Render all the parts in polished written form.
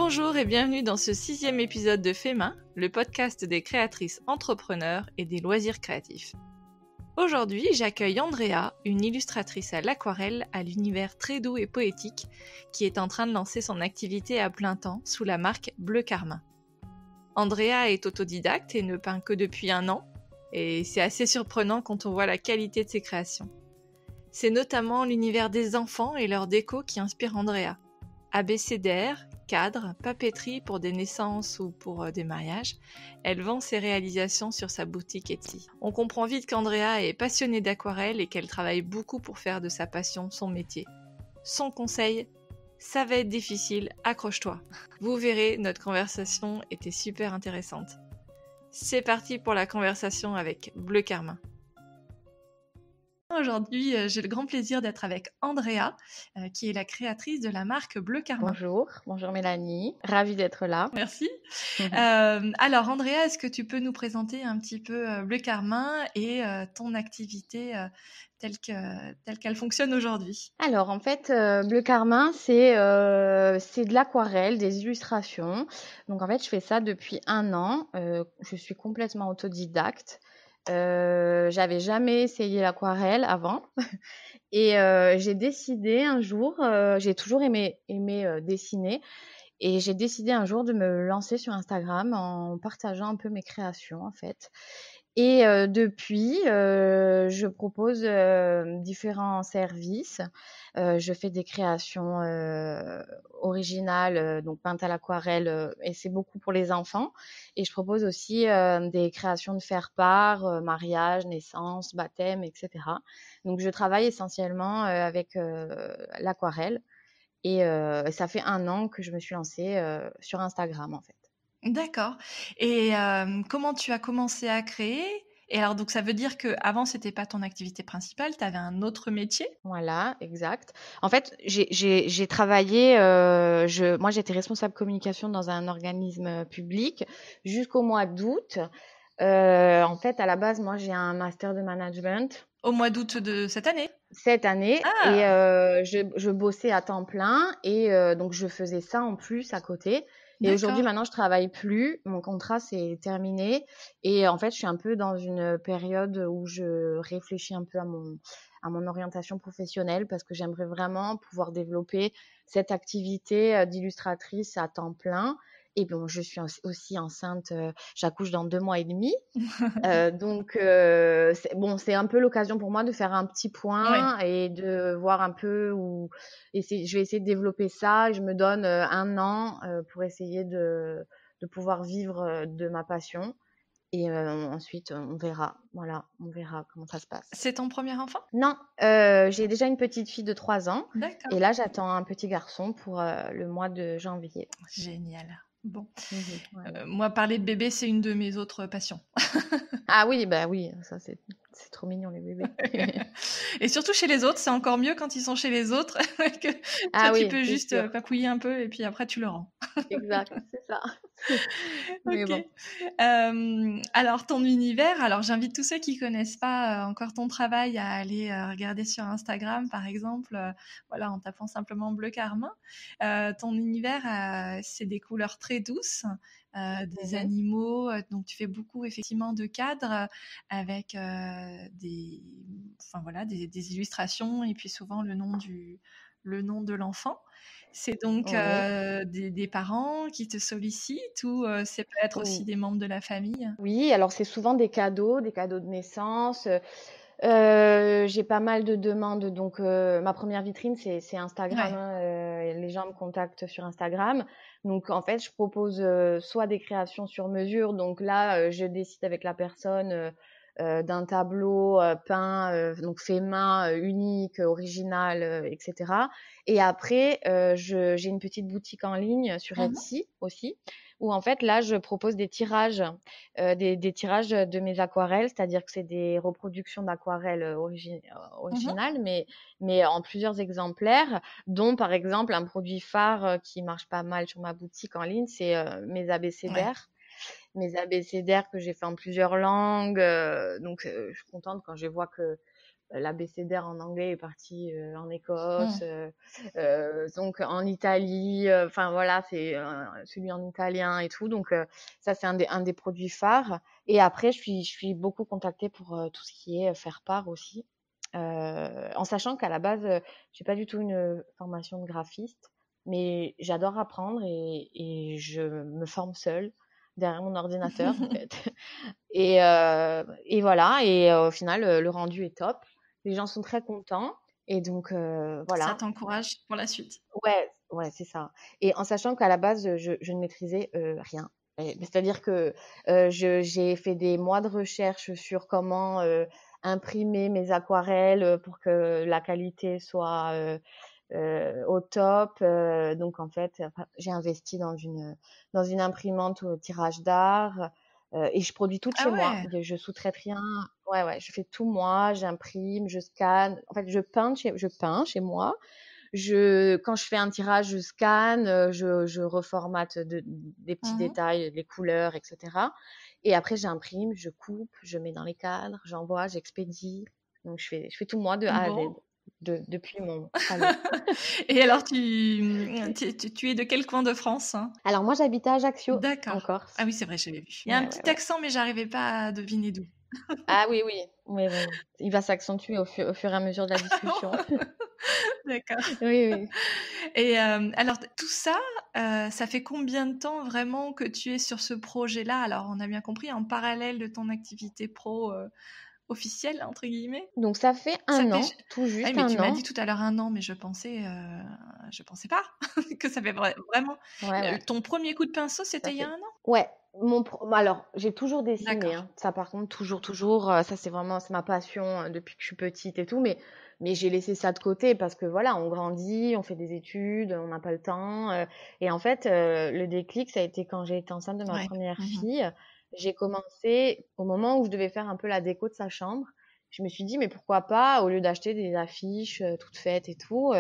Bonjour et bienvenue dans ce 6e épisode de Fait Main, le podcast des créatrices entrepreneurs et des loisirs créatifs. Aujourd'hui, j'accueille Andrea, une illustratrice à l'aquarelle à l'univers très doux et poétique, qui est en train de lancer son activité à plein temps sous la marque Bleu Carmin. Andrea est autodidacte et ne peint que depuis 1 an, et c'est assez surprenant quand on voit la qualité de ses créations. C'est notamment l'univers des enfants et leur déco qui inspire Andrea. Abécédaire, cadre, papeterie pour des naissances ou pour des mariages, elle vend ses réalisations sur sa boutique Etsy. On comprend vite qu'Andrea est passionnée d'aquarelle et qu'elle travaille beaucoup pour faire de sa passion son métier. Son conseil, ça va être difficile, accroche-toi. Vous verrez, notre conversation était super intéressante. C'est parti pour la conversation avec Bleu Carmin. Aujourd'hui, j'ai le grand plaisir d'être avec Andrea, qui est la créatrice de la marque Bleu Carmin. Bonjour Mélanie, ravie d'être là. Merci. Alors Andrea, est-ce que tu peux nous présenter un petit peu Bleu Carmin et ton activité telle qu'elle fonctionne aujourd'hui? Alors en fait, Bleu Carmin, c'est de l'aquarelle, des illustrations. Donc en fait, je fais ça depuis 1 an. Je suis complètement autodidacte. J'avais jamais essayé l'aquarelle avant et j'ai décidé un jour, j'ai toujours aimé dessiner et j'ai décidé un jour de me lancer sur Instagram en partageant un peu mes créations en fait. Et depuis, je propose, différents services. Je fais des créations, originales, donc peintes à l'aquarelle, et c'est beaucoup pour les enfants. Et je propose aussi, des créations de faire-part, mariage, naissance, baptême et cetera. Donc je travaille essentiellement, avec, l'aquarelle et ça fait 1 an que je me suis lancée, sur Instagram, en fait. D'accord. Et comment tu as commencé à créer? Et alors donc ça veut dire qu'avant c'était pas ton activité principale, tu avais un autre métier? Voilà, exact. En fait, j'ai travaillé, moi j'étais responsable communication dans un organisme, public jusqu'au mois d'août. En fait, à la base, moi j'ai un master de management Au mois d'août de cette année? cette année et Ah! je bossais à temps plein et donc je faisais ça en plus à côté et aujourd'hui, D'accord. maintenant, je travaille plus. Mon contrat, c'est terminé et en fait, je suis un peu dans une période où je réfléchis un peu à mon orientation professionnelle parce que j'aimerais vraiment pouvoir développer cette activité, d'illustratrice à temps plein et bon, je suis aussi enceinte, j'accouche dans 2 mois et demi. Donc c'est un peu l'occasion pour moi de faire un petit Oui. point et de voir un peu où je vais essayer de développer ça. Je me donne, 1 an, pour essayer de pouvoir vivre, de ma passion et ensuite, on verra. Voilà, on verra comment ça se passe. C'est ton premier enfant? Non, j'ai déjà une petite fille de 3 ans D'accord. et là, j'attends un petit garçon pour, le mois de janvier. Génial. Bon. Voilà. Moi, parler de bébé, c'est une de mes autres passions. Ah oui, bah oui, ça c'est trop mignon les bébés. Et surtout chez les autres, c'est encore mieux quand ils sont chez les autres que toi, Ah tu oui, peux c'est juste sûr. papouiller un peu et puis après tu le rends. Exact, c'est ça. Mais OK. bon. Alors ton univers, alors j'invite tous ceux qui connaissent pas, encore ton travail à aller, regarder sur Instagram, par exemple, voilà, en tapant simplement Bleu Carmin. Ton univers, c'est des couleurs très douces, des Mmh. animaux, donc tu fais beaucoup effectivement de cadres, avec, des illustrations et puis souvent le nom de l'enfant. C'est donc Oui. des parents qui te sollicitent ou c'est peut être aussi Ou des membres de la famille? oui, alors c'est souvent des cadeaux de naissance, j'ai pas mal de demandes donc ma première vitrine c'est Instagram, Ouais. hein, les gens me contactent sur Instagram. Donc en fait, je propose, soit des créations sur mesure, donc là, je décide avec la personne, d'un tableau, peint, donc fait main, unique, original, et cetera. Et après, j'ai une petite boutique en ligne sur Mmh. Etsy aussi, où en fait là, je propose des tirages, des tirages de mes aquarelles, c'est-à-dire que c'est des reproductions d'aquarelles, Mmh. originales, mais en plusieurs exemplaires, dont par exemple un produit phare, qui marche pas mal sur ma boutique en ligne, c'est, Ouais. mes abécédaires que j'ai fait en plusieurs langues, donc je suis contente quand je vois que l'abécédaire en anglais est parti en Mm. Écosse, donc en Italie, enfin voilà, c'est celui en italien et tout. Donc ça, c'est un des produits phares. Et après, je suis beaucoup contactée pour tout ce qui est faire part aussi. En sachant qu'à la base, j'ai pas du tout une formation de graphiste, mais j'adore apprendre et je me forme seule derrière mon ordinateur en fait. Et voilà, et au final, le rendu est top. Les gens sont très contents et donc Ça voilà. t'encourage pour la suite. Ouais, ouais, c'est ça. Et en sachant qu'à la base, je ne maîtrisais rien. C'est-à-dire que j'ai fait des mois de recherche sur comment imprimer mes aquarelles pour que la qualité soit au top. Donc en fait, enfin, j'ai investi dans une imprimante au tirage d'art et je produis tout de Ah chez moi. ouais. Je sous-traite rien. Ouais, ouais, je fais tout moi, j'imprime, je scanne. En fait, je peins chez moi. Quand je fais un tirage, je scanne, je reformate des petits Mhm. détails, les couleurs, etc. Et après, j'imprime, je coupe, je mets dans les cadres, j'envoie, j'expédie. Donc, je fais tout moi de A à Z, Bon. depuis mon salon. Et alors, tu es de quel coin de France, hein? Alors, moi, j'habite à Ajaccio, en D'accord. Ah Corse. oui, c'est vrai, j'avais vu. Il y a un Ouais, ouais, petit ouais. accent, mais j'arrivais pas à deviner d'où. Ah oui, oui, oui, oui. Il va s'accentuer au fur et à mesure de la discussion. D'accord. Oui, oui. Et alors tout ça, ça fait combien de temps vraiment que tu es sur ce projet-là? Alors on a bien compris, en parallèle de ton activité pro, «officielle» entre guillemets? Donc, ça fait Ça un fait an, tout Ah oui, juste mais un tu m'as dit an. tout à l'heure 1 an, mais je pensais pas que ça fait vraiment Ouais, ouais. ton premier coup de pinceau, Ça c'était il y a fait 1 an? ouais, alors, j'ai toujours dessiné, D'accord. hein. Ça, par contre, toujours, ça, c'est ma passion, depuis que je suis petite et tout, mais j'ai laissé ça de côté parce que, voilà, on grandit, on fait des études, on n'a pas le temps, et en fait, le déclic, ça a été quand j'ai été enceinte de ma Ouais. première Mmh. fille. J'ai commencé au moment où je devais faire un peu la déco de sa chambre. Je me suis dit: «Mais pourquoi pas, au lieu d'acheter des affiches, toutes faites et tout,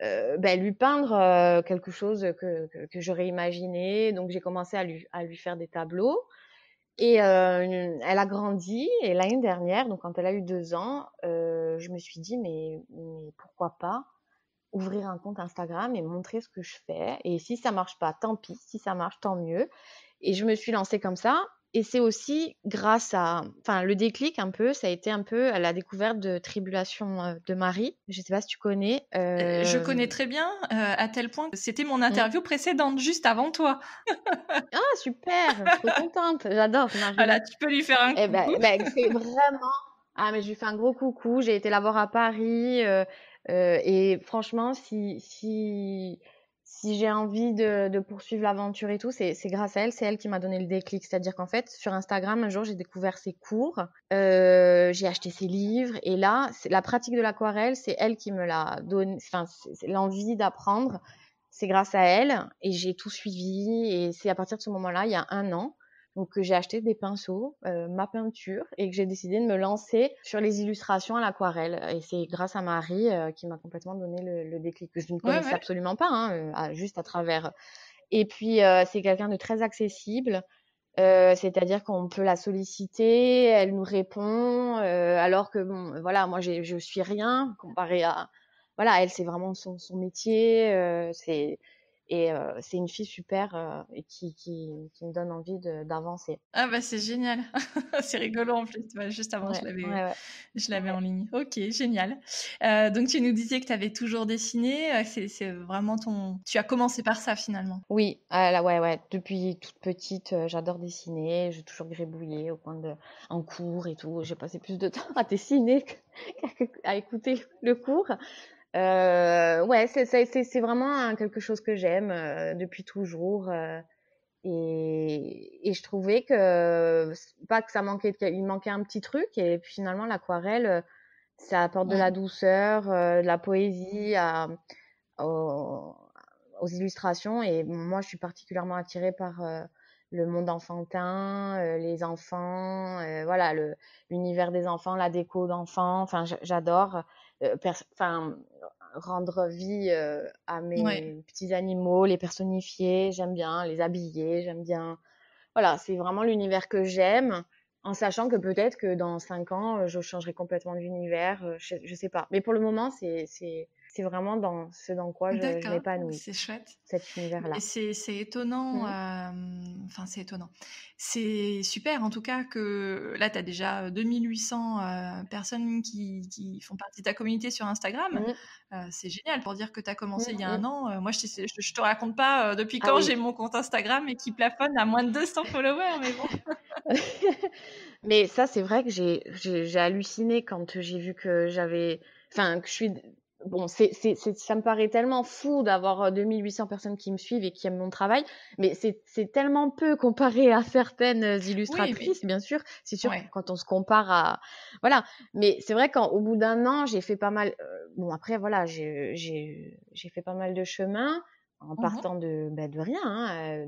lui peindre quelque chose que j'aurais imaginé. Donc j'ai commencé à lui faire des tableaux et elle a grandi et l'année dernière, donc quand elle a eu 2 ans, je me suis dit mais pourquoi pas ouvrir un compte Instagram et montrer ce que je fais, et si ça marche pas, tant pis, si ça marche, tant mieux. Et je me suis lancée comme ça. Et c'est aussi grâce à, enfin, le déclic un peu, ça a été un peu à la découverte de Tribulation de Marie. Je sais pas si tu connais. Je connais très bien, à tel point que c'était mon Hmm. interview précédente, juste avant toi. Ah super, je suis trop contente. J'adore Voilà, Marie. tu peux lui faire un Eh coucou. c'est vraiment. Ah, mais je lui fais un gros coucou. J'ai été la voir à Paris. Et franchement, si j'ai envie de poursuivre l'aventure et tout, c'est grâce à elle. C'est elle qui m'a donné le déclic. C'est-à-dire qu'en fait, sur Instagram, un jour, j'ai découvert ses cours. J'ai acheté ses livres. Et là, la pratique de l'aquarelle, c'est elle qui me l'a donné. Enfin, c'est l'envie d'apprendre. C'est grâce à elle. Et j'ai tout suivi. Et c'est à partir de ce moment-là, il y a un an, donc j'ai acheté des pinceaux, ma peinture, et que j'ai décidé de me lancer sur les illustrations à l'aquarelle. Et c'est grâce à Marie qui m'a complètement donné le déclic, que je ne Ouais, connaissais ouais. absolument pas, hein, juste à travers. Et puis c'est quelqu'un de très accessible, c'est-à-dire qu'on peut la solliciter, elle nous répond, alors que bon, voilà, moi je suis rien comparé à, voilà, elle c'est vraiment son métier, c'est une fille super et qui me donne envie d'avancer. Ah bah, c'est génial. C'est rigolo en plus, ouais, juste avant Ouais, ouais, ouais. je l'avais en ligne. OK, génial. Donc tu nous disais que tu avais toujours dessiné, c'est vraiment ton tu as commencé par ça finalement? Oui, ah là, ouais, ouais. Depuis toute petite, j'adore dessiner. J'ai toujours gribouillé en cours et tout. J'ai passé plus de temps à dessiner qu'à écouter le cours. Ouais, c'est vraiment quelque chose que j'aime depuis toujours. Et je trouvais que, pas que ça manquait, il manquait un petit truc. Et puis finalement, l'aquarelle, ça apporte de la Mmh. douceur, de la poésie aux, aux illustrations. Et moi, je suis particulièrement attirée par le monde enfantin, les enfants, voilà, l'univers des enfants, la déco d'enfants. Enfin, j'adore. Enfin, rendre vie à Ouais. mes petits animaux, les personnifier, j'aime bien les habiller, j'aime bien. Voilà, c'est vraiment l'univers que j'aime. En sachant que peut-être que dans 5 ans, je changerai complètement d'univers, je sais pas. Mais pour le moment, c'est vraiment dans ce dans quoi je D'accord, m'épanouis, c'est chouette. cet Mais univers-là. c'est étonnant, Mmh. enfin c'est étonnant. C'est super en tout cas que là tu as déjà 2800 personnes qui font partie de ta communauté sur Instagram. Mmh. C'est génial pour dire que tu as commencé il y a Mmh. 1 an. Moi je te raconte pas depuis Ah quand oui. j'ai mon compte Instagram et qui plafonne à moins de 200 followers, mais bon. Mais ça, c'est vrai que j'ai halluciné quand j'ai vu que j'avais enfin, que je suis bon, ça me paraît tellement fou d'avoir, 2 800 personnes qui me suivent et qui aiment mon travail, mais c'est tellement peu comparé à certaines, Oui, mais illustratrices, bien sûr. C'est sûr que ouais. quand on se compare à voilà, mais c'est vrai qu'au bout d'un an, j'ai fait pas mal, bon après voilà, j'ai fait pas mal de chemin en Mmh. partant de rien, hein,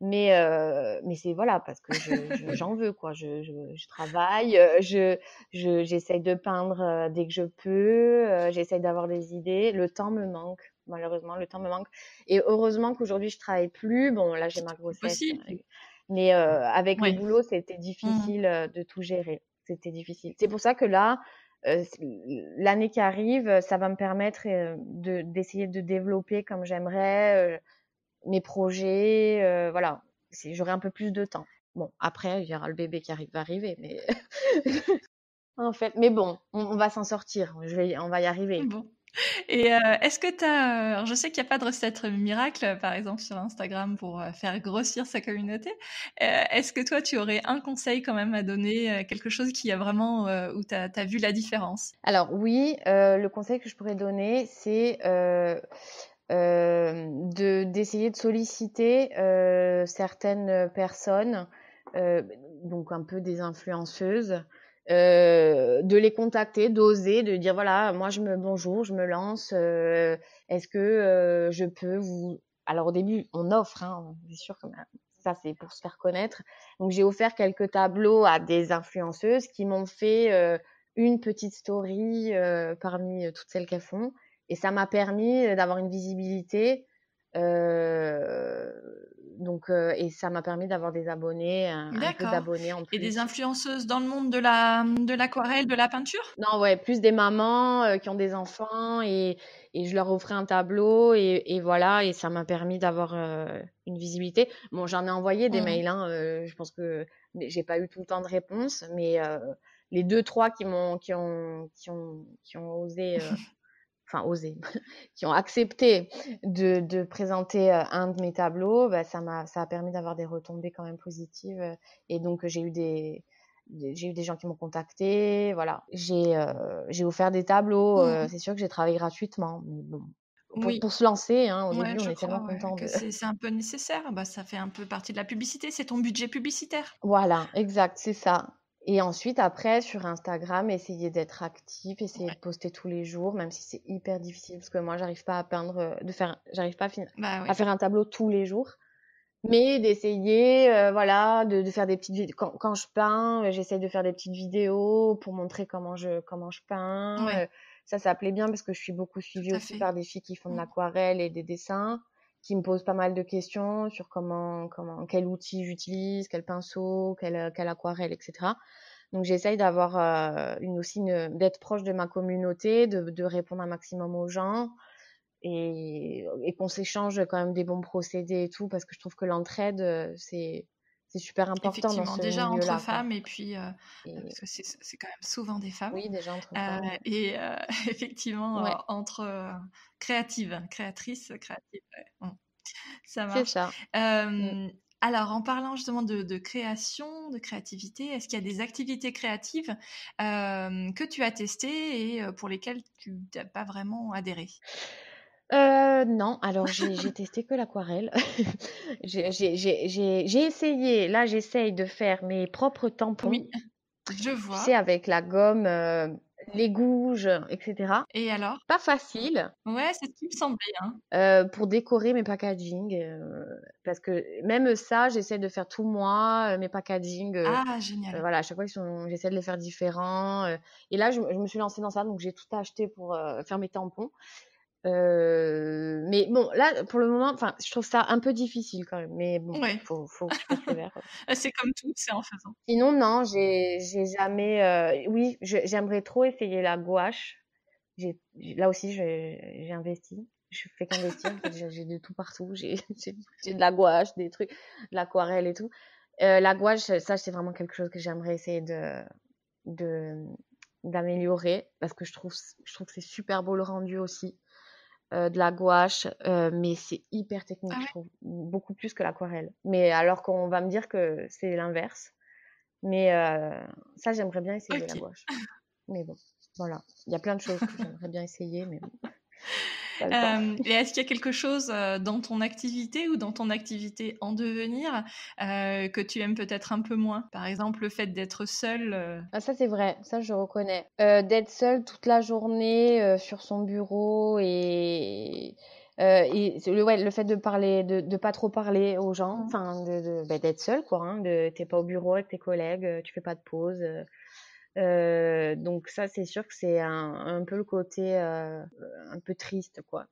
mais c'est voilà, parce que j'en veux quoi. Je travaille, j'essaye de peindre dès que je peux, j'essaye d'avoir des idées. Le temps me manque, malheureusement, le temps me manque. Et heureusement qu'aujourd'hui je travaille plus. Bon, là j'ai ma C'est grossesse, possible. mais avec le Ouais. boulot, c'était Mmh. difficile de tout gérer. C'était difficile. C'est pour ça que là, l'année qui arrive, ça va me permettre d'essayer de développer comme j'aimerais. Mes projets, voilà, j'aurai un peu plus de temps. Bon, après, il y aura le bébé qui va arriver, mais en fait, mais bon, on va s'en sortir. On va y arriver. Bon. Et est-ce que tu as, alors je sais qu'il y a pas de recette miracle, par exemple sur Instagram pour, faire grossir sa communauté. Est-ce que toi tu aurais un conseil quand même à donner, quelque chose qui a vraiment, où tu as vu la différence? Alors oui, le conseil que je pourrais donner, c'est d'essayer de solliciter certaines personnes, donc un peu des influenceuses, de les contacter, d'oser, de dire voilà, moi bonjour, je me lance, est-ce que je peux vous. Alors au début, on offre, hein, bien sûr, comme ça c'est pour se faire connaître. Donc j'ai offert quelques tableaux à des influenceuses qui m'ont fait une petite story parmi toutes celles qu'elles font. Et ça m'a permis d'avoir une visibilité. Euh, et ça m'a permis d'avoir des abonnés, un peu D'accord. d'abonnés en Et des plus. influenceuses dans le monde de l'aquarelle, de la peinture? Non, ouais, plus des mamans qui ont des enfants et je leur offrais un tableau et voilà, et ça m'a permis d'avoir une visibilité. Bon, j'en ai envoyé des Mmh. mails, hein, je pense que mais j'ai pas eu tout le temps de réponse, mais les deux, trois qui ont osé, enfin osé, qui ont accepté de présenter un de mes tableaux, bah, ça a permis d'avoir des retombées quand même positives. Et donc, j'ai eu des gens qui m'ont contacté. Voilà. J'ai offert des tableaux. Mmh. C'est sûr que j'ai travaillé gratuitement. Mais bon, Oui. pour se lancer, hein, au Ouais, début, on je est tellement crois, ouais, content que de. c'est un peu nécessaire. Bah, ça fait un peu partie de la publicité, c'est ton budget publicitaire. Voilà, exact, c'est ça. Et ensuite, après, sur Instagram, essayer d'être actif, essayer de Ouais. poster tous les jours, même si c'est hyper difficile, parce que moi, j'arrive pas à peindre, j'arrive pas Bah, à ouais. faire un tableau tous les jours. Mais d'essayer, voilà, de faire des petites vidéos. Quand je peins, j'essaye de faire des petites vidéos pour montrer comment je peins. Ouais, Ça plaît bien parce que je suis beaucoup tout suivie à aussi fait. par des filles qui font de Mmh. l'aquarelle et des dessins, qui me posent pas mal de questions sur quel outil j'utilise, quel pinceau, quelle aquarelle, etc. Donc j'essaye d'avoir d'être proche de ma communauté, de répondre un maximum aux gens et qu'on s'échange quand même des bons procédés et tout, parce que je trouve que l'entraide, c'est super important dans Effectivement, ce déjà entre milieu-là, quoi. femmes et puis, Et parce que c'est quand même souvent des femmes, oui, déjà entre femmes. et effectivement, Ouais, entre, créatives, créatrices, créatives, ouais. Mmh. Ça c'est marche. ça. Mmh. Alors en parlant justement de création, de créativité, est-ce qu'il y a des activités créatives, que tu as testées et pour lesquelles tu n'as pas vraiment adhéré? Non, alors j'ai testé que l'aquarelle. J'ai essayé, là, j'essaye de faire mes propres tampons, Oui, je tu vois. sais, avec la gomme, les gouges, et cetera. Et alors? Pas facile. Ouais, c'est ce qui me semblait, hein. Pour décorer mes packaging, parce que même ça, j'essaie de faire tout moi, mes packaging, Ah génial. voilà, à chaque fois j'essaie de les faire différents, et là je me suis lancée dans ça, donc j'ai tout acheté pour, faire mes tampons. Mais bon, là, pour le moment, enfin, je trouve ça un peu difficile quand même. Mais bon, Ouais. faut que je persévère. C'est comme tout, c'est en faisant. Sinon, non, j'ai jamais. Oui, j'aimerais trop essayer la gouache. Là aussi, j'ai investi. Je fais qu'investir. En fait, j'ai de tout partout. J'ai de la gouache, des trucs, de l'aquarelle et tout. La gouache, ça, c'est vraiment quelque chose que j'aimerais essayer de d'améliorer parce que je trouve que c'est super beau le rendu aussi. De la gouache, mais c'est hyper technique, Ah je ouais? trouve, beaucoup plus que l'aquarelle. Mais alors qu'on va me dire que c'est l'inverse. Mais ça, j'aimerais bien essayer la OK. gouache. Mais bon, voilà. Il y a plein de choses que j'aimerais bien essayer, mais bon, pas le temps. Et est-ce qu'il y a quelque chose dans ton activité ou dans ton activité en devenir que tu aimes peut-être un peu moins? Par exemple, le fait d'être seule. Ah, ça, c'est vrai, ça, je reconnais. D'être seule toute la journée sur son bureau et ouais, le fait de parler, de pas trop parler aux gens, enfin, d'être seule, quoi. Hein, t'es pas au bureau avec tes collègues, tu fais pas de pause. Donc ça, c'est sûr que c'est un peu le côté un peu triste, quoi.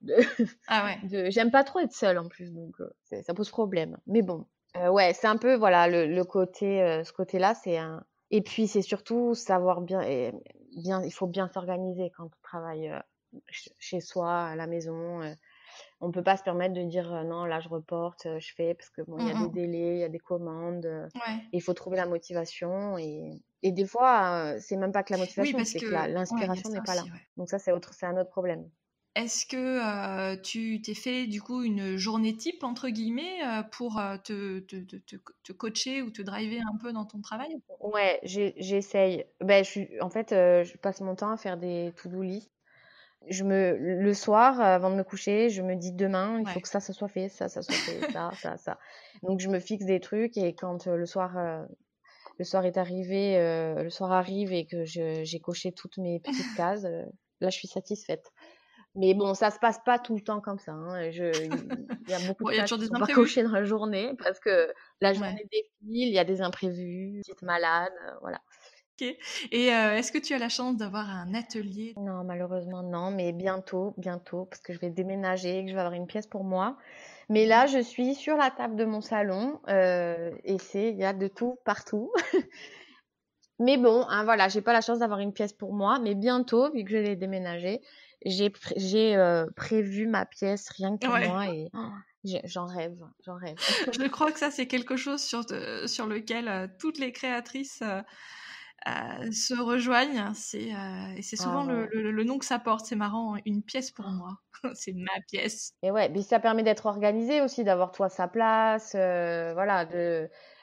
Ah ouais. J'aime pas trop être seule en plus, donc ça pose problème. Mais bon, ouais, c'est un peu voilà le côté, ce côté-là, c'est un. Et puis c'est surtout savoir bien, il faut bien s'organiser quand on travaille chez soi, à la maison. On peut pas se permettre de dire non, là je reporte, je fais parce que bon, il y a des délais, il y a des commandes, Ouais. et il faut trouver la motivation et des fois c'est même pas que la Oui, motivation, parce c'est que que ouais, il y a l'inspiration ça n'est pas là. aussi, ouais. Donc ça c'est un autre problème. Est-ce que tu t'es fait du coup une journée type entre guillemets pour te coacher ou te driver un peu dans ton travail? Ouais, j'essaye. Ben en fait, je passe mon temps à faire des to-do list. Le soir, avant de me coucher, je me dis demain, il faut Ouais. que ça soit fait, ça soit fait, ça. Donc je me fixe des trucs et quand le soir est arrivé, le soir arrive et que j'ai coché toutes mes petites cases, là je suis satisfaite. Mais bon, ça se passe pas tout le temps comme ça. Hein. Il y a beaucoup Bon, de il y a cases toujours qui des sont pas imprévus. cochées dans la journée parce que la Ouais. journée défile, il y a des imprévus, petite malade, voilà. OK. Et est-ce que tu as la chance d'avoir un atelier? Non, malheureusement non, mais bientôt, parce que je vais déménager et que je vais avoir une pièce pour moi. Mais là, je suis sur la table de mon salon et il y a de tout partout. Mais bon, hein, voilà, j'ai pas la chance d'avoir une pièce pour moi, mais bientôt, vu que je vais déménager, j'ai prévu ma pièce rien que pour Ouais. moi et j'en rêve, j'en rêve. Je crois que ça, c'est quelque chose sur lequel toutes les créatrices se rejoignent. Et c'est Ah souvent ouais. le nom que ça porte. C'est marrant, une pièce pour moi. C'est ma pièce. Et ouais, mais ça permet d'être organisé aussi, d'avoir toi sa place, voilà,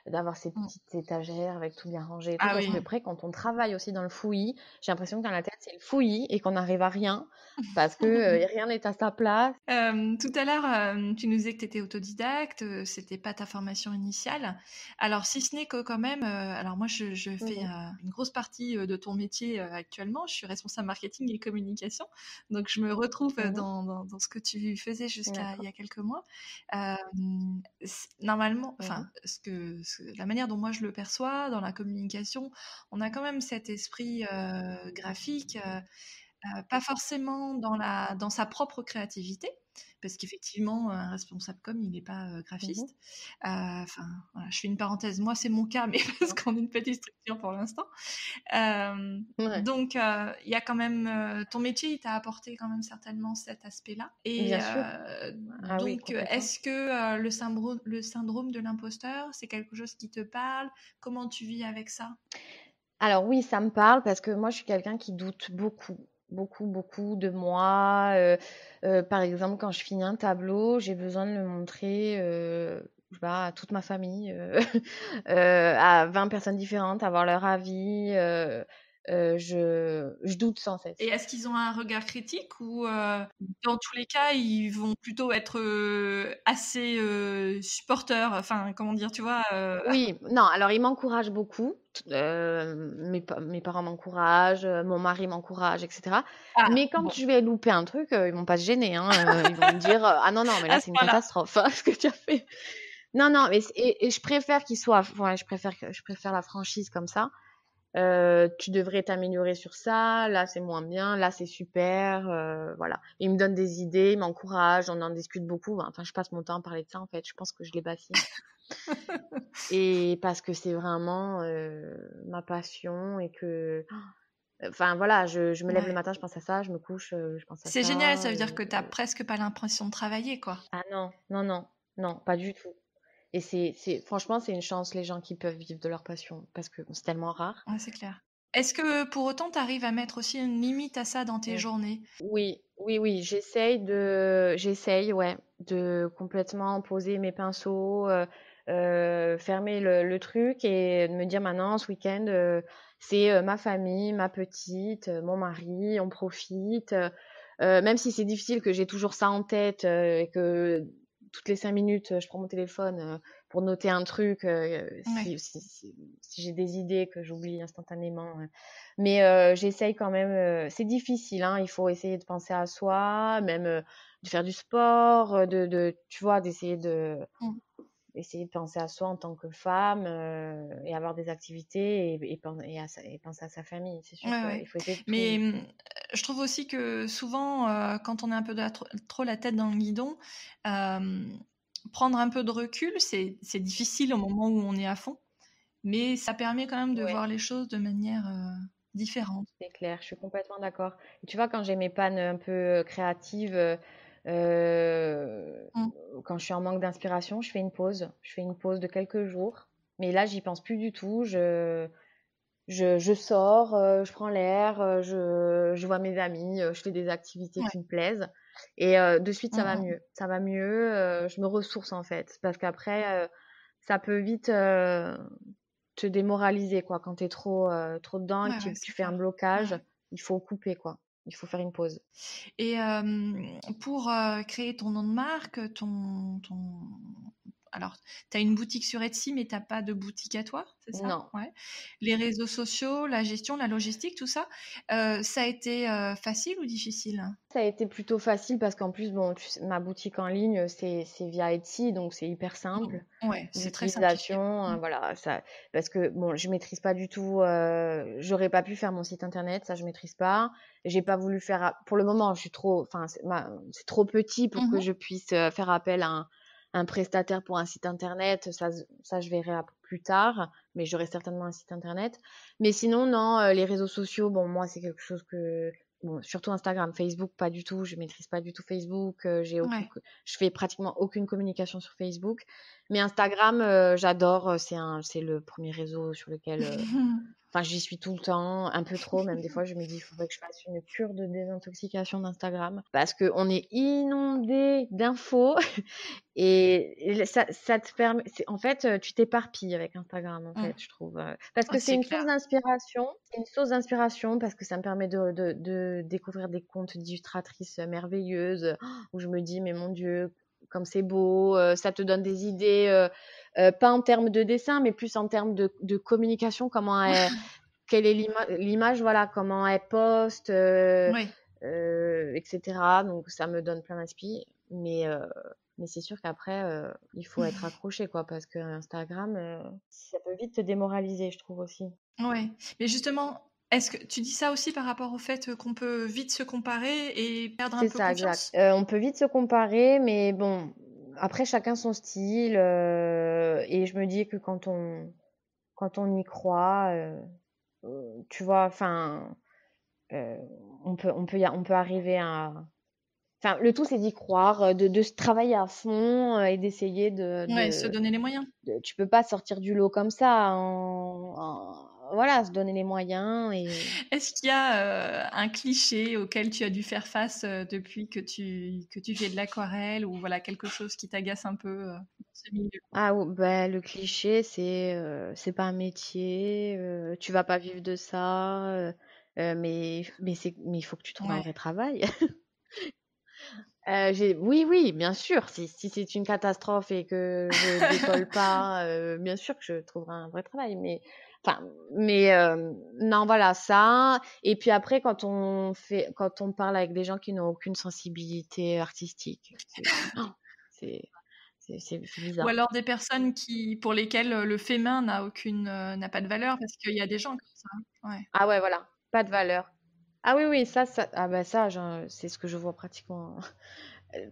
d'avoir ces Mm. petites étagères avec tout bien rangé et tout. Ah Parce oui. qu'après, quand on travaille aussi dans le fouillis, j'ai l'impression que dans la tête, c'est le fouillis et qu'on n'arrive à rien parce que rien n'est à sa place. Tout à l'heure, tu nous disais que tu étais autodidacte, c'était pas ta formation initiale. Alors, si ce n'est que quand même, alors moi, je fais Mhm, une grosse partie de ton métier actuellement. Je suis responsable marketing et communication, donc je me retrouve mhm, dans ce que tu faisais jusqu'à il y d'accord. a quelques mois. Euh, Normalement, Mhm, enfin, la manière dont moi je le perçois dans la communication, on a quand même cet esprit graphique. Pas forcément dans sa propre créativité, parce qu'effectivement, un responsable com, il n'est pas mhm, graphiste. Enfin, voilà, je fais une parenthèse. Moi, c'est mon cas, mais parce qu'on est une petite structure pour l'instant. ouais, Donc, il y a quand même ton métier, il t'a apporté quand même certainement cet aspect-là. Et bien sûr. Ah oui, donc, complètement. est-ce que le syndrome de l'imposteur, c'est quelque chose qui te parle? Comment tu vis avec ça? Alors oui, ça me parle parce que moi, je suis quelqu'un qui doute beaucoup, beaucoup, beaucoup de moi. Par exemple, quand je finis un tableau, j'ai besoin de le montrer je sais pas, à toute ma famille, à 20 personnes différentes, avoir leur avis. Je doute sans Et cesse. est-ce qu'ils ont un regard critique ou dans tous les cas, ils vont plutôt être assez supporters, enfin, comment dire, tu vois Oui, non, alors ils m'encouragent beaucoup. Mes parents m'encouragent, mon mari m'encourage, etc. Ah, Mais quand bon, je vais louper un truc, ils vont pas se gêner, hein. Ils vont me dire ah non, non, mais là à ce c'est une point-là. catastrophe, hein, ce que tu as fait. Non, non, mais et je préfère qu'ils soient, ouais, je préfère la franchise comme ça. Tu devrais t'améliorer sur ça, là c'est moins bien, là c'est super, voilà. Il me donne des idées, il m'encourage, on en discute beaucoup. Enfin, je passe mon temps à parler de ça en fait. Je pense que je les bassine. Et parce que c'est vraiment ma passion et que, enfin voilà, je me lève le Ouais. matin, je pense à ça, je me couche, je pense à C'est génial, ça. ça veut dire que t'as presque pas l'impression de travailler, quoi. Ah non, non, non, non, pas du tout. Et franchement, c'est une chance les gens qui peuvent vivre de leur passion parce que bon, c'est tellement rare. Ouais, c'est clair. Est-ce que pour autant, tu arrives à mettre aussi une limite à ça dans tes Mm. journées? Oui, oui, oui, j'essaye, ouais, de complètement poser mes pinceaux, fermer le truc et de me dire maintenant, ce week-end, c'est ma famille, ma petite, mon mari, on profite. Même si c'est difficile, que j'ai toujours ça en tête et que toutes les 5 minutes, je prends mon téléphone pour noter un truc, Ouais. si j'ai des idées que j'oublie instantanément. Mais j'essaye quand même. C'est difficile, hein. Il faut essayer de penser à soi, même de faire du sport, tu vois, Mmh. essayer de penser à soi en tant que femme et avoir des activités et penser à sa famille. C'est sûr Ouais, qu'il ouais. faut essayer de Mais, tout. je trouve aussi que souvent, quand on a un peu trop la tête dans le guidon, prendre un peu de recul, c'est difficile au moment où on est à fond, mais ça permet quand même de Ouais, voir les choses de manière, différente. c'est clair. Je suis complètement d'accord. Et tu vois, quand j'ai mes pannes un peu créatives, euh, Mmh. quand je suis en manque d'inspiration, je fais une pause. Je fais une pause de quelques jours. Mais là, j'y pense plus du tout. Je sors, je prends l'air, je vois mes amis, je fais des activités Ouais. qui me plaisent et de suite ça Mmh va mh. mieux. Ça va mieux, je me ressource en fait parce qu'après, ça peut vite, te démoraliser quoi quand tu es trop dedans et que Ouais, ouais, tu c'est fais un clair. blocage. Ouais. Il faut couper quoi. Il faut faire une pause. Et pour, créer ton nom de marque, alors, tu as une boutique sur Etsy, mais tu as pas de boutique à toi, c'est ça? Non. Ouais. Les réseaux sociaux, la gestion, la logistique, tout ça, ça a été, facile ou difficile? Ça a été plutôt facile parce qu'en plus bon, tu sais, ma boutique en ligne, c'est via Etsy donc c'est hyper simple. Mmh. Ouais, c'est très simplifié. D'utilisation, Mmh. voilà, ça parce que bon, je maîtrise pas du tout, j'aurais pas pu faire mon site internet, ça je maîtrise pas. J'ai pas voulu faire pour le moment, je suis trop enfin c'est trop petit pour que Mmh. je puisse, faire appel à un prestataire pour un site internet, ça je verrai plus tard, mais j'aurai certainement un site internet. Mais sinon non, les réseaux sociaux, bon moi c'est quelque chose que bon, surtout Instagram, Facebook pas du tout, je maîtrise pas du tout Facebook, Ouais. je fais pratiquement aucune communication sur Facebook. Mais Instagram, j'adore, c'est le premier réseau sur lequel, enfin, j'y suis tout le temps, un peu trop même des fois, je me dis: «Il faudrait que je fasse une cure de désintoxication d'Instagram» parce qu'on est inondé d'infos et ça te permet en fait, tu t'éparpilles avec Instagram, en Mmh. fait, je trouve, parce Ah, que c'est clair. c'est une source d'inspiration parce que ça me permet de découvrir des comptes d'illustratrices merveilleuses, où je me dis: «Mais mon Dieu, comme c'est beau», ça te donne des idées, pas en termes de dessin, mais plus en termes de communication, quelle est l'image, voilà, comment elle poste, Oui. et cetera. Donc ça me donne plein d'inspi, mais c'est sûr qu'après, il faut être accroché, quoi, parce que Instagram, ça peut vite te démoraliser, je trouve aussi. Ouais. Mais justement, est-ce que tu dis ça aussi par rapport au fait, qu'on peut vite se comparer et perdre un C'est peu ça, exact. confiance? On peut vite se comparer, mais bon, après chacun son style, et je me dis que quand on y croit, tu vois, enfin, heu, on peut arriver à enfin, le tout, c'est d'y croire, de se travailler à fond, et d'essayer Ouais, se donner les moyens. tu peux pas sortir du lot comme ça voilà, se donner les moyens et Est-ce qu'il y a, un cliché auquel tu as dû faire face, depuis que tu fais de l'aquarelle ou voilà quelque chose qui t'agace un peu, dans ce milieu? ah ou bah, le cliché, c'est pas un métier, tu vas pas vivre de ça, mais il faut que tu trouves un Ouais. vrai travail. J'ai oui, oui, bien sûr, si c'est une catastrophe et que je décolle pas, bien sûr que je trouverai un vrai travail, enfin, non, voilà, ça et puis après quand on parle avec des gens qui n'ont aucune sensibilité artistique, c'est C'est Ou bizarre. alors des personnes pour lesquelles le fait main n'a pas de valeur, parce qu'il y a des gens comme ça. Ouais. Ah ouais, voilà, pas de valeur. Ah oui, oui, ah bah ça, c'est ce que je vois pratiquement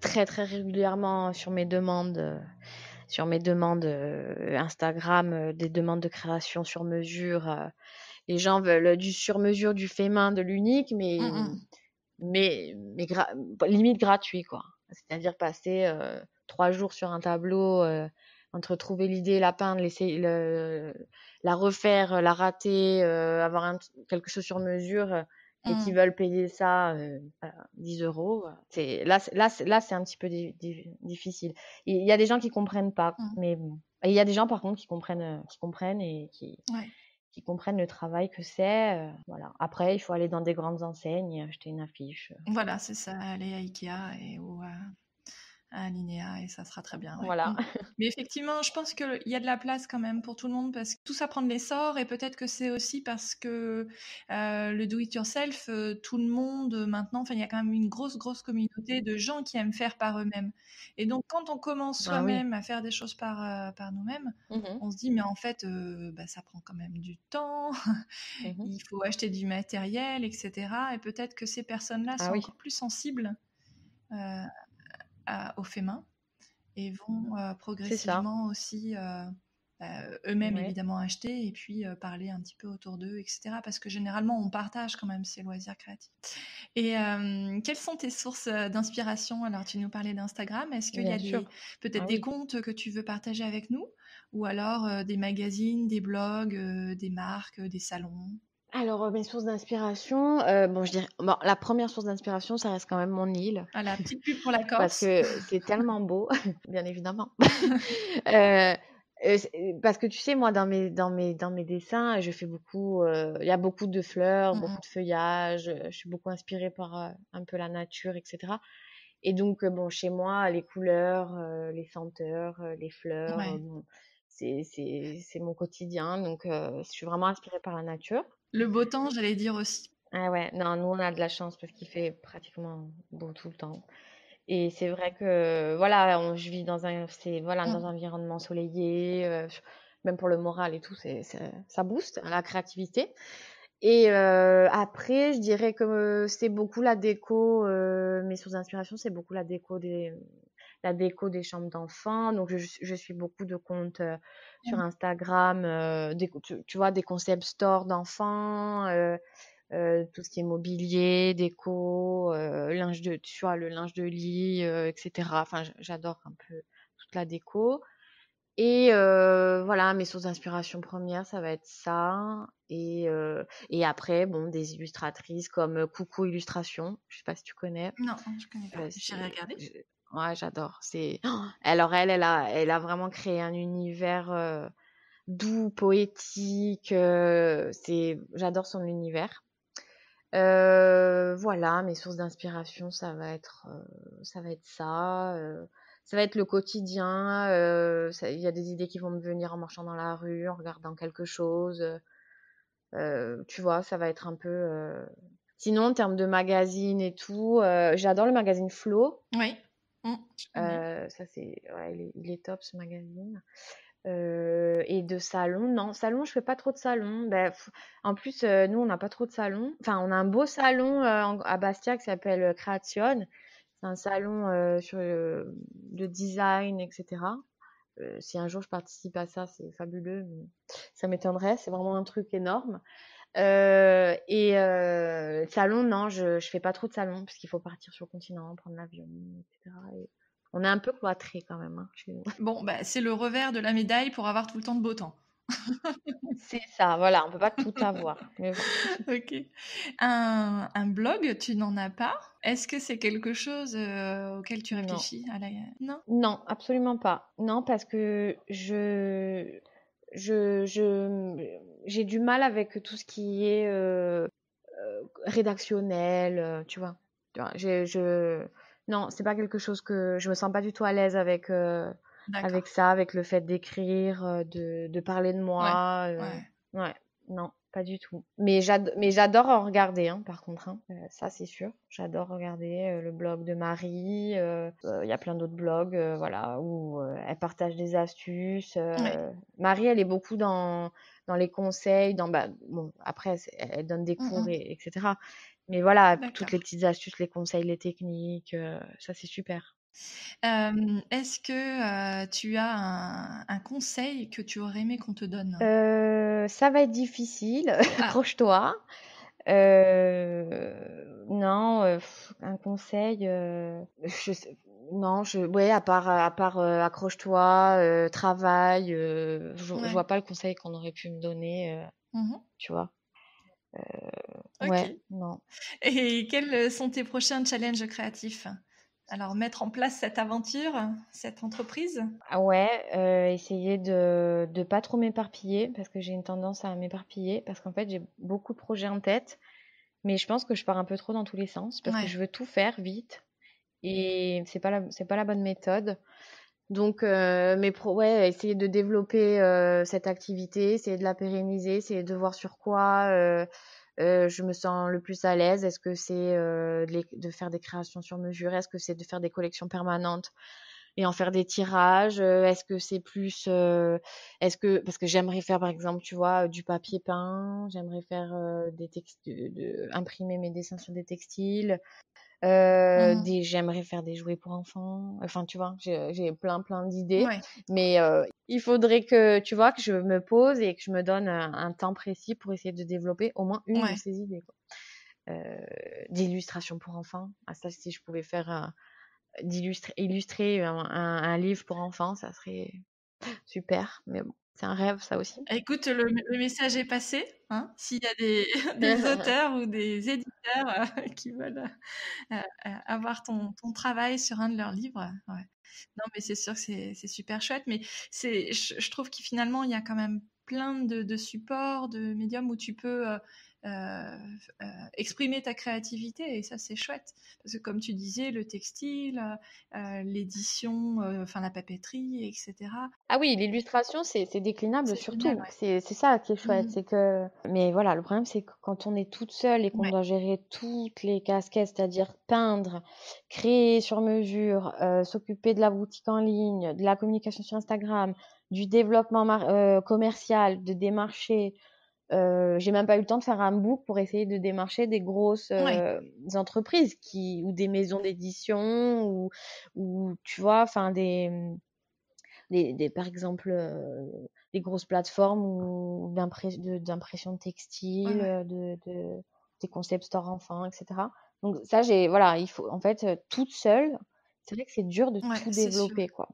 très très régulièrement sur mes demandes Instagram, des demandes de création sur mesure. Les gens veulent du sur mesure, du fait main, de l'unique, Mm, mm. mais limite gratuit, quoi. C'est-à-dire passer 3 jours sur un tableau, entre trouver l'idée, la peindre, la refaire, la rater, avoir quelque chose sur mesure, et qui Mm. veulent payer ça 10 euros. Là, c'est un petit peu difficile. Il y a des gens qui comprennent pas, Mm. mais bon. Et il y a des gens, par contre, qui comprennent et Ouais. qui comprennent le travail que c'est. Voilà. Après, il faut aller dans des grandes enseignes et acheter une affiche. Voilà, c'est ça, aller à Ikea ou à Linéa et ça sera très bien. Ouais. Voilà. Mm. Mais effectivement, je pense qu'il y a de la place quand même pour tout le monde parce que tout ça prend de l'essor et peut-être que c'est aussi parce que le do-it-yourself, tout le monde maintenant, il y a quand même une grosse communauté de gens qui aiment faire par eux-mêmes. Et donc, quand on commence Ah oui. soi-même à faire des choses par nous-mêmes, Mhm, on se dit, mais en fait, ça prend quand même du temps, mhm. il faut acheter du matériel, etc. Et peut-être que ces personnes-là Ah sont oui, encore plus sensibles euh, au fait main et vont c'est ça. progressivement aussi eux-mêmes Ouais. évidemment acheter et puis parler un petit peu autour d'eux, etc. Parce que généralement on partage quand même ces loisirs créatifs. Et quelles sont tes sources d'inspiration? Alors tu nous parlais d'Instagram, est-ce qu'il y Bien a sûr. peut-être Ah des oui. comptes que tu veux partager avec nous? Ou alors des magazines, des blogs, des marques, des salons? Alors, mes sources d'inspiration, bon, je dirais, bon, la première source d'inspiration, ça reste quand même mon île, Ah, la petite pub pour la parce Corse. que c'est tellement beau, bien évidemment. Euh, Parce que tu sais, moi, dans mes dessins, je fais beaucoup, il y a beaucoup de fleurs, Mm, mm. beaucoup de feuillage, je suis beaucoup inspirée par un peu la nature, etc. Et donc, bon, chez moi, les couleurs, les senteurs, les fleurs, Ouais. bon, c'est mon quotidien. Donc, je suis vraiment inspirée par la nature. Le beau temps, j'allais dire aussi. Ah ouais, non, nous, on a de la chance parce qu'il fait pratiquement beau tout le temps. Et c'est vrai que, voilà, je vis voilà, dans Mm. un environnement ensoleillé, même pour le moral et tout, ça booste la créativité. Et après, je dirais que c'est beaucoup la déco, mes sources d'inspiration, c'est beaucoup la déco des chambres d'enfants. Donc, je suis beaucoup de comptes sur Instagram, tu vois, des concept stores d'enfants, tout ce qui est mobilier, déco, tu vois, le linge de lit, etc. Enfin, j'adore un peu toute la déco. Et voilà, mes sources d'inspiration premières, ça va être ça. Et après, bon, des illustratrices comme Coucou Illustration. Je sais pas si tu connais. Non, je connais pas. J'irai C'est, regarder. ouais, j'adore. Alors elle a vraiment créé un univers doux, poétique. J'adore son univers. Voilà, mes sources d'inspiration, ça va être ça. Ça va être le quotidien. Il y a des idées qui vont me venir en marchant dans la rue, en regardant quelque chose. Tu vois, ça va être un peu. Sinon, en termes de magazine et tout, j'adore le magazine Flo. Oui, je connais. Ça c'est, ouais, il est top ce magazine. Et de salon, non, salon, je fais pas trop de salon. Ben, en plus, nous, on n'a pas trop de salon. Enfin, on a un beau salon à Bastia qui s'appelle Création. C'est un salon de design, etc. Si un jour je participe à ça, c'est fabuleux. Mais ça m'étonnerait, c'est vraiment un truc énorme. Salon, non, je fais pas trop de salon parce qu'il faut partir sur le continent, prendre l'avion, etc. Et on est un peu cloîtrés quand même, hein, chez nous. Bon, c'est le revers de la médaille pour avoir tout le temps de beau temps. C'est ça, voilà, on peut pas tout avoir. Mais bon. Ok. Un blog, tu n'en as pas? Est-ce que c'est quelque chose auquel tu Non. réfléchis Non? Non, absolument pas. Non, parce que j'ai du mal avec tout ce qui est rédactionnel, tu vois. Non, c'est pas quelque chose que je me sens pas du tout à l'aise avec D'accord. ça, avec le fait d'écrire, de parler de Ouais. moi. Ouais. Ouais, non. pas du tout. Mais j'adore en regarder, hein, par contre, hein. Ça, c'est sûr. J'adore regarder le blog de Marie. Il y a plein d'autres blogs, voilà, où elle partage des astuces. Ouais, Marie, elle est beaucoup dans les conseils. Bon, après, elle donne des cours, mmh, etc. Mais voilà, toutes les d'accord. petites astuces, les conseils, les techniques, ça, c'est super. Est-ce que, tu as un conseil que tu aurais aimé qu'on te donne? Ça va être difficile, Ah, accroche-toi. Non, un conseil, je sais non, ouais, à part, accroche-toi, travaille, je ouais. vois pas le conseil qu'on aurait pu me donner, Mmh. tu vois? Ouais, OK. non. Et quels sont tes prochains challenges créatifs? Alors mettre en place cette aventure, cette entreprise? Ah ouais, essayer de pas trop m'éparpiller parce que j'ai une tendance à m'éparpiller parce qu'en fait, j'ai beaucoup de projets en tête, mais je pense que je pars un peu trop dans tous les sens parce que Ouais, je veux tout faire vite et c'est pas la bonne méthode. Donc, ouais, essayer de développer cette activité, essayer de la pérenniser, essayer de voir sur quoi je me sens le plus à l'aise. Est-ce que c'est de faire des créations sur mesure? Est-ce que c'est de faire des collections permanentes et en faire des tirages? Est-ce que c'est plus, parce que j'aimerais faire, par exemple, tu vois, du papier peint, j'aimerais faire des textiles, imprimer mes dessins sur des textiles. mmh, J'aimerais faire des jouets pour enfants. Enfin, tu vois, j'ai plein d'idées. ouais, Mais il faudrait que, tu vois, que je me pose et que je me donne un temps précis pour essayer de développer au moins une de ouais. ces idées, quoi. D'illustration pour enfants. Ah, ça, si je pouvais faire illustrer un livre pour enfants, ça serait super. Mais bon, c'est un rêve, ça aussi. Écoute, le message est passé, hein. S'il y a des des auteurs ou des éditeurs, qui veulent, avoir ton travail sur un de leurs livres, ouais. Non, mais c'est sûr que c'est super chouette, mais je trouve qu'il finalement, il y a quand même plein de supports, de médiums où tu peux, exprimer ta créativité et ça, c'est chouette. Parce que comme tu disais, le textile, l'édition, enfin la papeterie et cetera, Ah oui, l'illustration, c'est déclinable c'est sur génial, tout. ouais. C'est ça qui est chouette, Mmh. c'est que mais voilà, le problème, c'est que quand on est toute seule et qu'on Ouais, doit gérer toutes les casquettes, c'est-à-dire peindre, créer sur mesure, s'occuper de la boutique en ligne, de la communication sur Instagram, du développement commercial, de démarcher. J'ai même pas eu le temps de faire un book pour essayer de démarcher des grosses, ouais, entreprises ou des maisons d'édition ou tu vois? Enfin par exemple, des grosses plateformes ou d'impression de ouais, textile, ouais. des concept stores enfants, et cetera. Donc ça, voilà, il faut en fait, toute seule, c'est vrai que c'est dur de Ouais, tout c'est sûr. développer, quoi.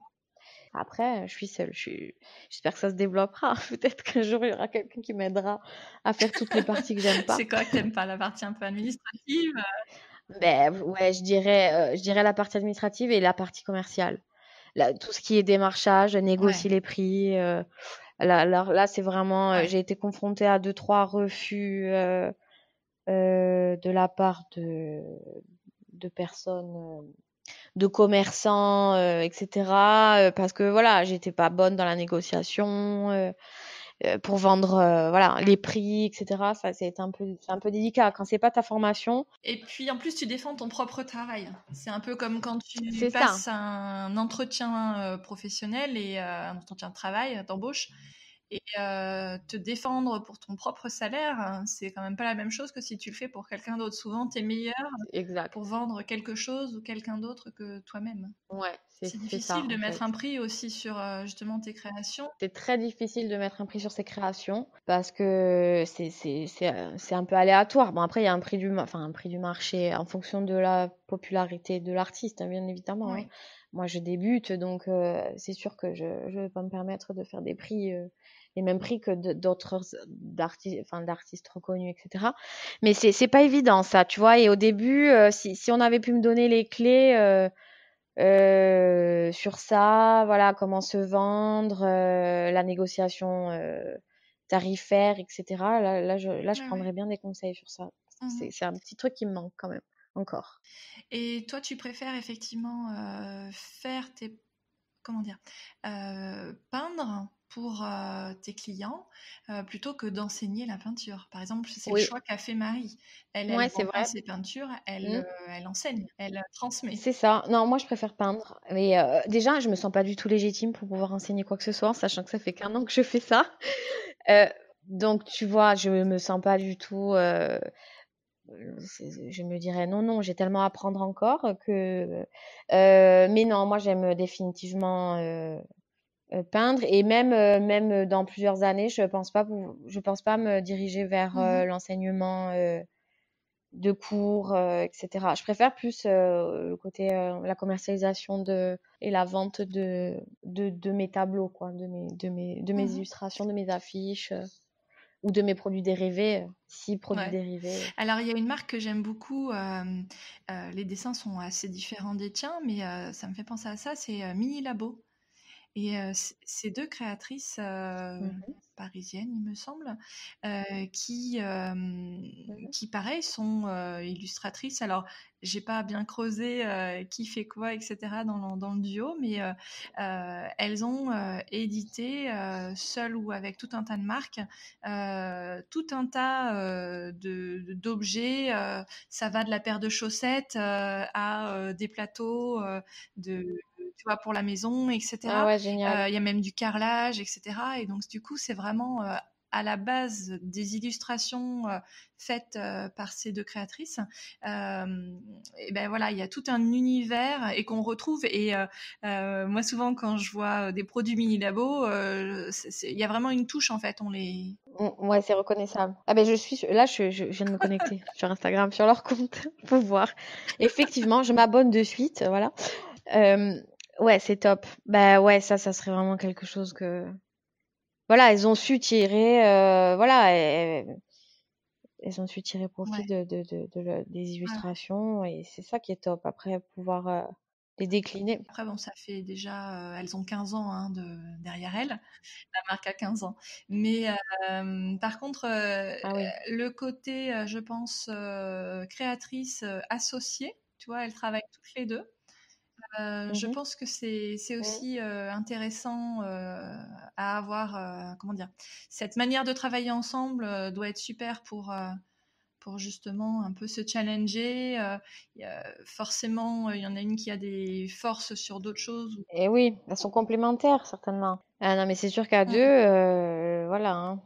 Après, je suis seule, j'espère que ça se développera. Peut-être qu'un jour, il y aura quelqu'un qui m'aidera à faire toutes les parties que j'aime pas. C'est quoi que t'aimes pas? La partie un peu administrative? Ben ouais, je dirais la partie administrative et la partie commerciale. Tout ce qui est démarchage, négocier Ouais, les prix, là, c'est vraiment, ouais, j'ai été confrontée à deux trois refus de la part de personnes, de commerçants, etc. Parce que voilà, j'étais pas bonne dans la négociation pour vendre, voilà, les prix, etc. Ça, c'est un peu délicat quand c'est pas ta formation. et puis en plus, tu défends ton propre travail. C'est un peu comme quand tu C'est ça, passes un entretien, professionnel et un entretien de travail, d'embauche et te défendre pour ton propre salaire, c'est quand même pas la même chose que si tu le fais pour quelqu'un d'autre. Souvent, tu es meilleur pour exact. vendre quelque chose ou quelqu'un d'autre que toi-même. Ouais, c'est C'est c'est ça difficile de en mettre un fait. prix aussi sur, justement tes créations. C'est très difficile de mettre un prix sur ses créations parce que c'est un peu aléatoire. Bon, après, il y a un prix du marché en fonction de la popularité de l'artiste, hein, bien évidemment, hein. Oui, Moi, je débute, donc c'est sûr que je ne vais pas me permettre de faire des prix, les mêmes prix que d'autres d'artistes reconnus, etc. Mais c'est pas évident, ça, tu vois. Et au début, si on avait pu me donner les clés, sur ça, voilà, comment se vendre, la négociation, tarifaire, et cetera. Là, je ouais, ouais. prendrais bien des conseils sur ça. Mmh. C'est un petit truc qui me manque quand même, encore. Et toi, tu préfères effectivement, faire tes comment dire? Peindre pour tes clients plutôt que d'enseigner la peinture? Par exemple, c'est le Oui, choix qu'a fait Marie. Elle ouais, vend c'est pas vrai. ses peintures, Mmh. elle enseigne, elle transmet. C'est ça. Non, moi, je préfère peindre. Mais déjà, je me sens pas du tout légitime pour pouvoir enseigner quoi que ce soit, sachant que ça fait qu'1 an que je fais ça. Heu, donc tu vois, je me sens pas du tout, je me dirais: «Non, non, j'ai tellement à apprendre encore que» mais non, moi, j'aime définitivement, peindre et même dans plusieurs années, je pense pas me diriger vers, Mmh. l'enseignement, de cours, et cetera. Je préfère plus, le côté, la commercialisation et la vente de mes tableaux quoi, de mes Mmh. illustrations, de mes affiches, ou de mes produits dérivés, si produits Ouais. dérivés. Alors, il y a une marque que j'aime beaucoup, les dessins sont assez différents des tiens, mais ça me fait penser à ça, c'est, Mini Labo. Et c'est 2 créatrices, Mmh parisiennes, il me semble, qui, mh. qui pareil sont, illustratrices. Alors, j'ai pas bien creusé, qui fait quoi et cetera dans le duo, mais elles ont, édité, seules ou avec tout un tas de marques, tout un tas, d'objets, ça va de la paire de chaussettes, à, des plateaux, de tu vois, pour la maison et Ah cetera. ouais, génial. Il y a même du carrelage et cetera et donc du coup, c'est vraiment, à la base des illustrations, faites, par ces 2 créatrices. Et ben voilà, il y a tout un univers et qu'on retrouve et moi souvent quand je vois, des produits Mini Labo, c'est il y a vraiment une touche en fait, on les Ouais, c'est reconnaissable. Ah ben je viens de me connecter sur Instagram, sur leur compte pour voir. Effectivement, je m'abonne de suite, voilà. Hem, ouais, c'est top. Bah ouais, ça serait vraiment quelque chose que voilà, elles ont su tirer, voilà, elles ont su tirer profit ouais, des ouais. illustrations et c'est ça qui est top. Après pouvoir, les décliner. Après bon, ça fait déjà, elles ont 15 ans, hein, derrière elles. La marque a 15 ans. Mais par contre, Ah oui. le côté, je pense, créatrice, associée, tu vois? Elles travaillent toutes les 2. Mmh Je mh. pense que c'est Mmh. aussi, intéressant, à avoir, comment dire? Cette manière de travailler ensemble, doit être super pour justement un peu se challenger, forcément, il y en a une qui a des forces sur d'autres choses ou Et oui, elles sont complémentaires certainement. Ah non, mais c'est sûr qu'à 2, mmh, voilà, hein,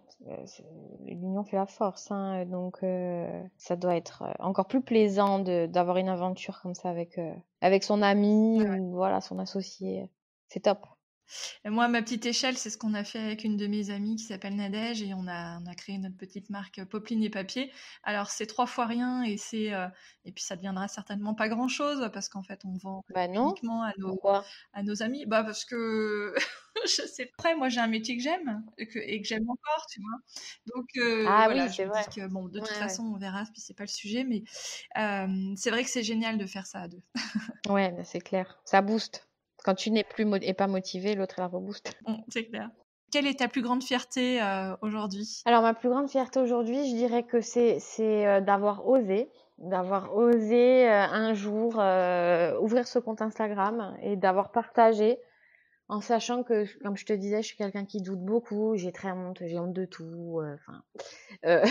c'est l'union fait la force, hein, donc ça doit être, encore plus plaisant d'avoir une aventure comme ça avec son ami ouais, ouais. ou voilà, son associé. C'est top. Et moi, ma petite échelle, c'est ce qu'on a fait avec une de mes amies qui s'appelle Nadège et on a créé notre petite marque Popeline et Papier. Alors, c'est 3 fois rien et puis ça deviendra certainement pas grand-chose parce qu'en fait, on vend Bah non, uniquement pourquoi? à nos amis. Bah, parce que je sais pas. Après, moi, j'ai un métier que j'aime et que j'aime encore, tu vois. Donc, Ah voilà, oui, je c'est me vrai. dis que bon, de toute Ouais, ouais. façon, on verra, puis c'est pas le sujet, mais c'est vrai que c'est génial de faire ça à 2. Ouais, bah, c'est clair. Ça booste. Quand tu n'es plus et pas motivé, l'autre elle rebooste. C'est clair. Quelle est ta plus grande fierté, aujourd'hui? Alors ma plus grande fierté aujourd'hui, je dirais que c'est d'avoir osé, un jour, ouvrir ce compte Instagram et d'avoir partagé en sachant que, comme je te disais, je suis quelqu'un qui doute beaucoup, j'ai honte de tout, enfin, heu,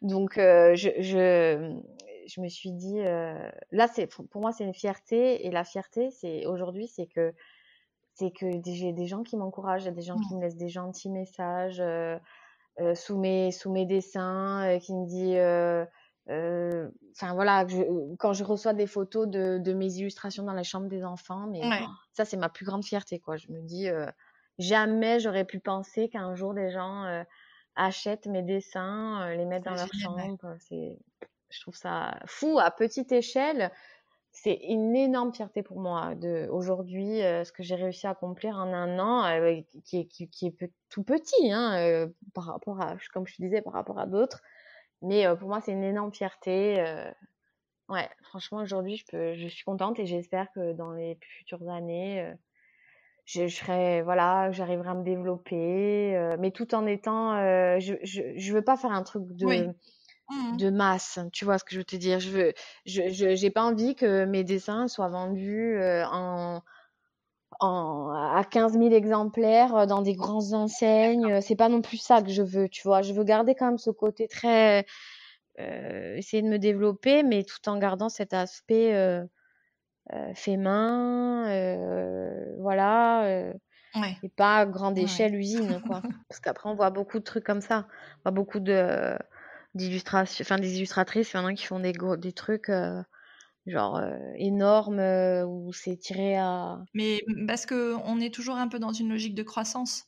donc je me suis dit, là, pour moi, c'est une fierté et la fierté, c'est que j'ai des gens qui m'encouragent, il y a des gens qui me Mmh. laissent des gentils messages, sous mes dessins, qui me dit, enfin voilà, quand je reçois des photos de mes illustrations dans la chambre des enfants, mais Ouais. ça c'est ma plus grande fierté quoi. Je me dis, jamais j'aurais pu penser qu'un jour des gens, achètent mes dessins, les mettent dans C'est leur génial, ouais. chambre. Je trouve ça fou à petite échelle. C'est une énorme fierté pour moi de aujourd'hui, ce que j'ai réussi à accomplir en 1 an, qui est tout petit, hein, par rapport à comme je te disais, par rapport à d'autres. Mais, pour moi, c'est une énorme fierté, ouais, franchement, aujourd'hui, je suis contente et j'espère que dans les futures années, je serai voilà, j'arriverai à me développer, mais tout en étant, je veux pas faire un truc Oui. de Mmh mh. de masse, tu vois ce que je veux te dire? Je veux j'ai pas envie que mes dessins soient vendus, à 15 000 exemplaires dans des grandes enseignes. C'est pas non plus ça que je veux, tu vois. Je veux garder quand même ce côté très... essayer de me développer, mais tout en gardant cet aspect fait main, voilà, Ouais, et pas à grande ouais. échelle usine, quoi. Parce qu'après, on voit beaucoup de trucs comme ça. On voit beaucoup d'illustrations, enfin des illustratrices, il y en a qui font des trucs genre énormes où c'est tiré à... Mais parce qu'on est toujours un peu dans une logique de croissance,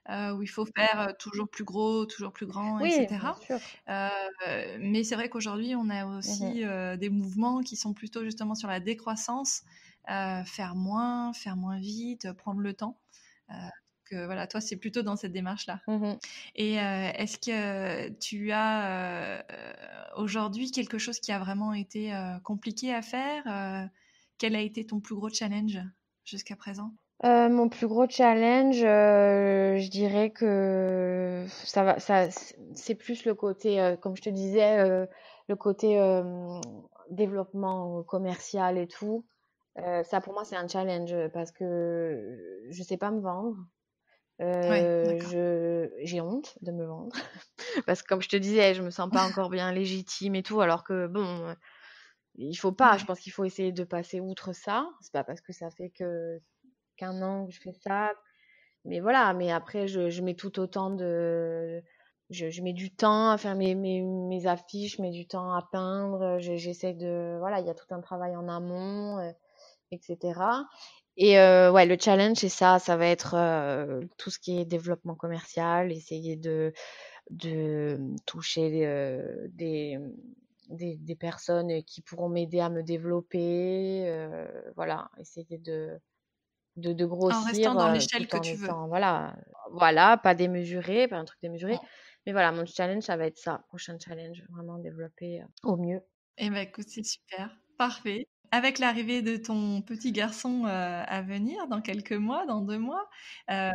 où il faut faire toujours plus gros, toujours plus grand, Oui, bien etc. sûr. Euh, mais c'est vrai qu'aujourd'hui, on a Mhm, aussi des mouvements qui sont plutôt justement sur la décroissance, faire moins vite, prendre le temps. Voilà, toi, c'est plutôt dans cette démarche-là. mhm. Et est-ce que tu as aujourd'hui quelque chose qui a vraiment été compliqué à faire quel a été ton plus gros challenge jusqu'à présent? Mon plus gros challenge, je dirais que c'est plus le côté, comme je te disais, le côté développement commercial et tout. Ça, pour moi, c'est un challenge parce que je sais pas me vendre. Ouais, d'accord. J'ai honte de me vendre parce que, comme je te disais, je me sens pas encore bien légitime et tout, alors que bon, il faut pas. Je Ouais. pense qu'il faut essayer de passer outre ça. C'est pas parce que ça fait que qu'un an que je fais ça. Mais voilà, mais après, je mets tout autant de... Je mets du temps à faire mes affiches, je mets du temps à peindre, j'essaie de... Voilà, il y a tout un travail en amont, etc. Et ouais, le challenge, c'est ça, ça va être tout ce qui est développement commercial, essayer de toucher des personnes qui pourront m'aider à me développer, voilà, essayer de En restant grossir dans l'échelle tout que en tu veux. étant, voilà, pas démesuré, pas un truc démesuré. Bon. Mais voilà, mon challenge, ça va être ça, prochain challenge, vraiment développer au mieux. Eh ben écoute, c'est super, parfait. Avec l'arrivée de ton petit garçon à venir dans quelques mois, dans 2 mois, euh,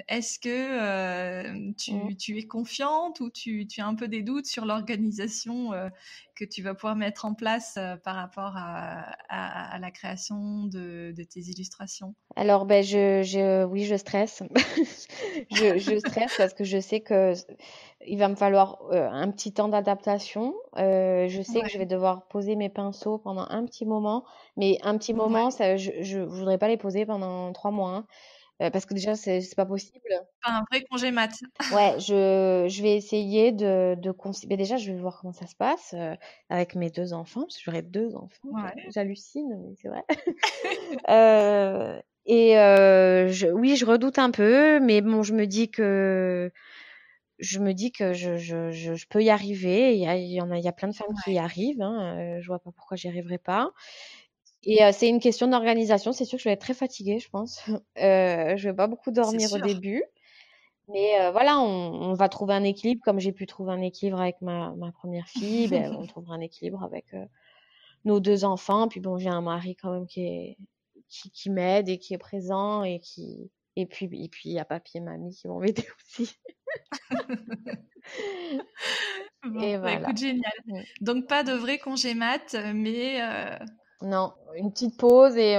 est-ce que Mm. tu es confiante ou tu as un peu des doutes sur l'organisation que tu vas pouvoir mettre en place par rapport à la création de tes illustrations? Alors, ben, oui, je stresse. Je stresse parce que je sais que il va me falloir un petit temps d'adaptation. Je sais que je Ouais, vais devoir poser mes pinceaux pendant un petit moment, mais un petit moment, ouais. ça, je voudrais pas les poser pendant 3 mois, hein, parce que déjà, c'est pas possible. Pas un vrai congé mat. Ouais, je vais essayer mais déjà, je vais voir comment ça se passe avec mes 2 enfants, parce que j'aurai 2 enfants. Ouais. J'hallucine, mais c'est vrai. Et oui, je redoute un peu, mais bon, je me dis que je peux y arriver. Il y a plein de femmes qui y arrivent, hein. Je vois pas pourquoi j'y arriverai pas. Et c'est une question d'organisation. C'est sûr que je vais être très fatiguée, je pense. Je vais pas beaucoup C'est dormir au sûr. début. Mais voilà, on va trouver un équilibre, comme j'ai pu trouver un équilibre avec ma première fille, ben, on trouvera un équilibre avec nos 2 enfants. Puis bon, j'ai un mari quand même qui m'aide et qui est présent et puis il y a papy et mamie qui vont m'aider aussi. Bon, Et bah, voilà. écoute, génial. Mm. Donc pas de vrai congé mat, mais Non, une petite pause et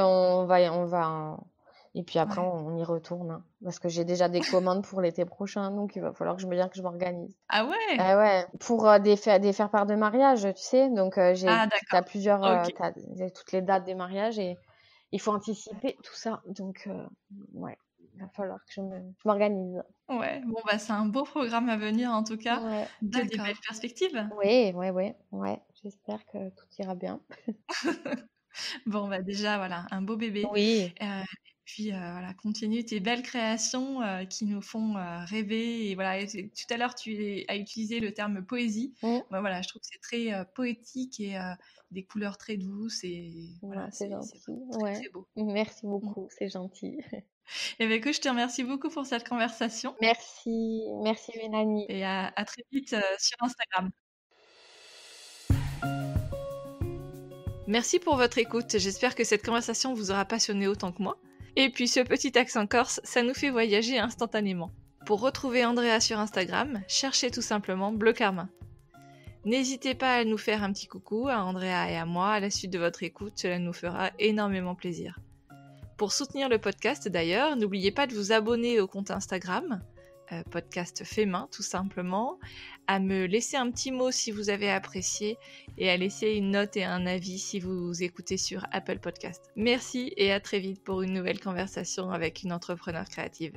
et puis après ouais. on y retourne, hein. Parce que j'ai déjà des commandes pour l'été prochain, donc il va falloir que je m'organise. Ah ouais? Ah ouais, pour des faire-part de mariage, tu sais, donc Ah t'as d'accord. plusieurs, OK. j'ai toutes les dates des mariages et il faut anticiper tout ça. Donc ouais, il va falloir que je m'organise. Ouais, bon bah c'est un beau programme à venir en tout cas. Ouais, Que des belles d'accord. perspectives. Oui, ouais, ouais, ouais. J'espère que tout ira bien. Bon bah déjà voilà, un beau bébé. Oui. Puis voilà, continue tes belles créations qui nous font rêver. Et voilà, tout à l'heure as utilisé le terme poésie. Mm. Moi voilà, je trouve que c'est très poétique et des couleurs très douces et voilà, Ouais, c'est c'est gentil. très Ouais. très beau. Merci Mm. beaucoup, c'est gentil. Et bien écoute, je te remercie beaucoup pour cette conversation Merci, merci Mélanie. et à très vite sur Instagram. Merci pour votre écoute, j'espère que cette conversation vous aura passionné autant que moi. Et puis ce petit accent corse, ça nous fait voyager instantanément. Pour retrouver Andrea sur Instagram, cherchez tout simplement Bleu Carmin. N'hésitez pas à nous faire un petit coucou à Andrea et à moi à la suite de votre écoute, cela nous fera énormément plaisir. Pour soutenir le podcast d'ailleurs, n'oubliez pas de vous abonner au compte Instagram, podcast fait main tout simplement, à me laisser un petit mot si vous avez apprécié et à laisser une note et un avis si vous écoutez sur Apple Podcast. Merci et à très vite pour une nouvelle conversation avec une entrepreneure créative.